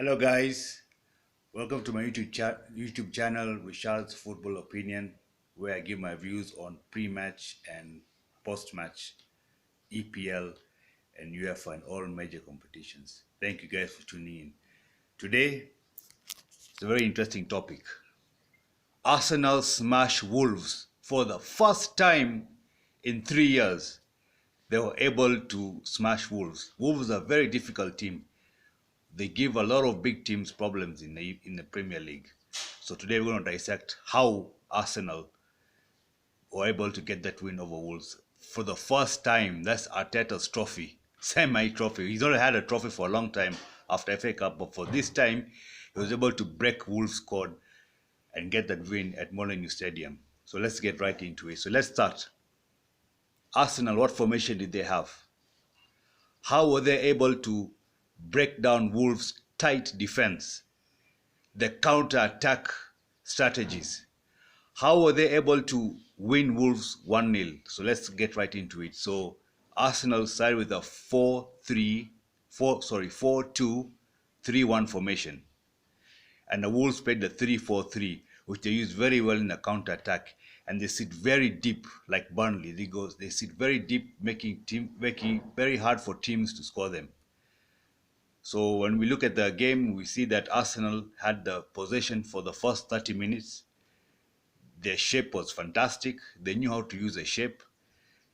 Hello, guys. Welcome to my YouTube channel, Vishal's Football Opinion, where I give my views on pre-match and post-match EPL and UEFA and all major competitions. Thank you guys for tuning in. Today, it's a very interesting topic. Arsenal smash Wolves for the first time in 3 years. They were able to smash Wolves. Wolves are a very difficult team. They give a lot of big teams problems in the Premier League. So today we're going to dissect how Arsenal were able to get that win over Wolves for the first time. That's Arteta's trophy, semi-trophy. He's already had a trophy for a long time after FA Cup, but for this time, he was able to break Wolves' squad and get that win at Molineux Stadium. So let's get right into it. So let's start. Arsenal, what formation did they have? How were they able to break down Wolves' tight defense? The counter-attack strategies. How were they able to win Wolves 1-0? So let's get right into it. So Arsenal started with a 4-2-3-1 formation. And the Wolves played the 3-4-3, which they use very well in the counter-attack. And they sit very deep, like Burnley. They sit very deep, making very hard for teams to score them. So when we look at the game, we see that Arsenal had the possession for the first 30 minutes. Their shape was fantastic. They knew how to use the shape.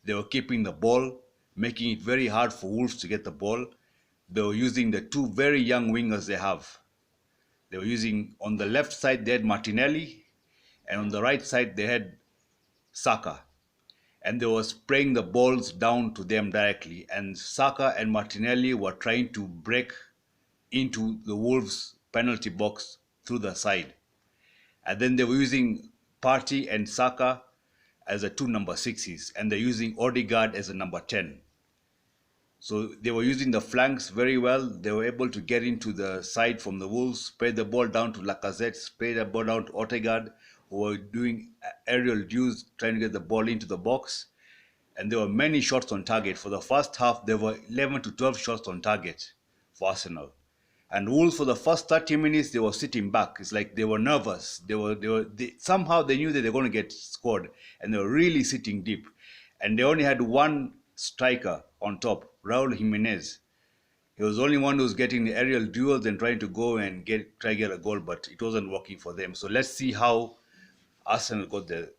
They were keeping the ball, making it very hard for Wolves to get the ball. They were using the two very young wingers they have. They were using, on the left side, they had Martinelli, and on the right side, they had Saka. And they were spraying the balls down to them directly. And Saka and Martinelli were trying to break into the Wolves penalty box through the side. And then they were using Partey and Saka as the two number 6s, and they're using Odegaard as a number 10. So they were using the flanks very well. They were able to get into the side from the Wolves, spray the ball down to Lacazette, spray the ball down to Odegaard, who were doing aerial duels, trying to get the ball into the box. And there were many shots on target. For the first half, there were 11 to 12 shots on target for Arsenal. And Wolves, for the first 30 minutes, they were sitting back. It's like they were nervous. Somehow they knew that they were going to get scored, and they were really sitting deep. And they only had one striker on top, Raul Jimenez. He was the only one who was getting the aerial duels and trying to go and try to get a goal, but it wasn't working for them. So let's see how Arsenal got their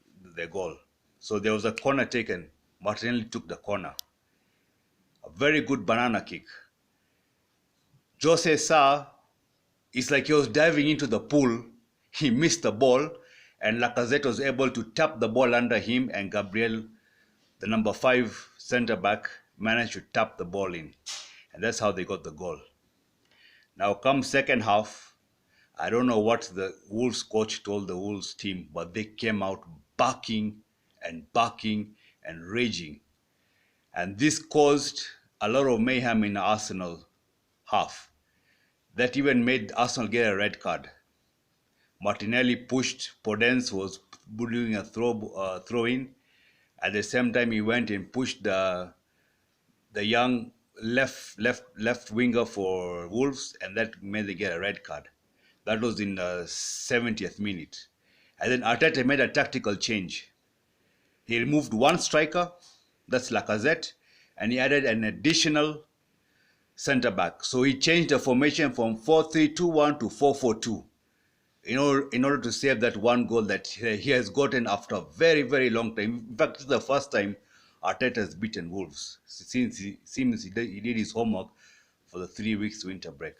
goal. So there was a corner taken. Martinelli took the corner. A very good banana kick. Jose Sa, it's like he was diving into the pool. He missed the ball, and Lacazette was able to tap the ball under him, and Gabriel, the number 5 centre-back, managed to tap the ball in. And that's how they got the goal. Now, come second half, I don't know what the Wolves coach told the Wolves team, but they came out barking and raging. And this caused a lot of mayhem in Arsenal half. That even made Arsenal get a red card. Martinelli pushed Podence, was doing a throw-in. At the same time, he went and pushed the young left winger for Wolves, and that made them get a red card. That was in the 70th minute. And then Arteta made a tactical change. He removed one striker, that's Lacazette, and he added an additional centre-back. So he changed the formation from 4-3-2-1 to 4-4-2 in order to save that one goal that he has gotten after a very, very long time. In fact, it's the first time Arteta has beaten Wolves since he did his homework for the 3 weeks winter break.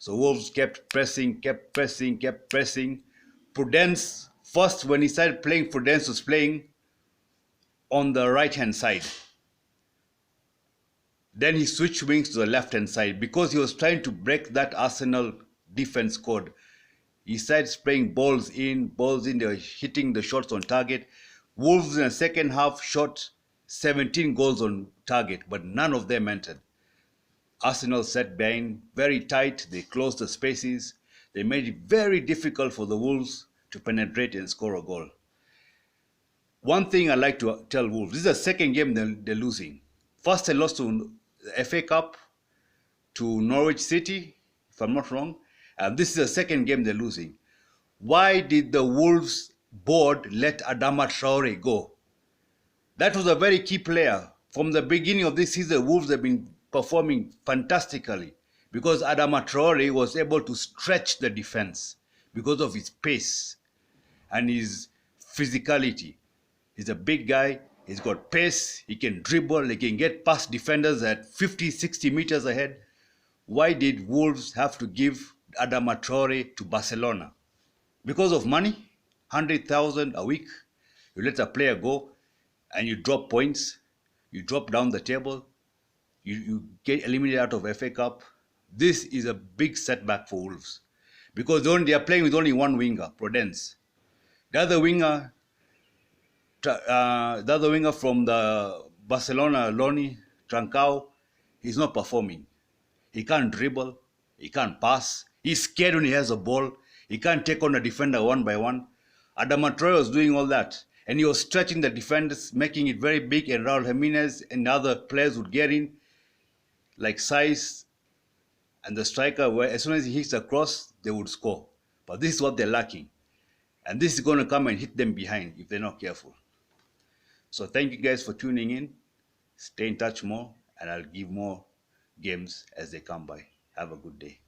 So Wolves kept pressing. Prudence, first when he started playing, Prudence was playing on the right-hand side. Then he switched wings to the left-hand side because he was trying to break that Arsenal defense code. He started spraying balls in, they were hitting the shots on target. Wolves in the second half shot 17 goals on target, but none of them entered. Arsenal sat behind very tight. They closed the spaces. They made it very difficult for the Wolves to penetrate and score a goal. One thing I like to tell Wolves, this is the second game they're losing. First, they lost to the FA Cup to Norwich City. if I'm not wrong. This is the second game they're losing. Why did the Wolves board let Adama Traore go? That was a very key player. From the beginning of this season, Wolves have been performing fantastically because Adama Traore was able to stretch the defense because of his pace and his physicality. He's a big guy, he's got pace, he can dribble, he can get past defenders at 50, 60 meters ahead. Why did Wolves have to give Adama Traore to Barcelona? Because of money? 100,000 a week? You let a player go and you drop points, you drop down the table, you get eliminated out of FA Cup. This is a big setback for Wolves because they are playing with only one winger, Prudence. The other winger from the Barcelona, Loni, Trancao, he's not performing. He can't dribble, he can't pass, he's scared when he has a ball, he can't take on a defender one by one. Adama Traore was doing all that, and he was stretching the defenders, making it very big, and Raul Jimenez and other players would get in, like Saiz and the striker, where as soon as he hits a cross, they would score. But this is what they're lacking. And this is going to come and hit them behind if they're not careful. So thank you guys for tuning in. Stay in touch more, and I'll give more games as they come by. Have a good day.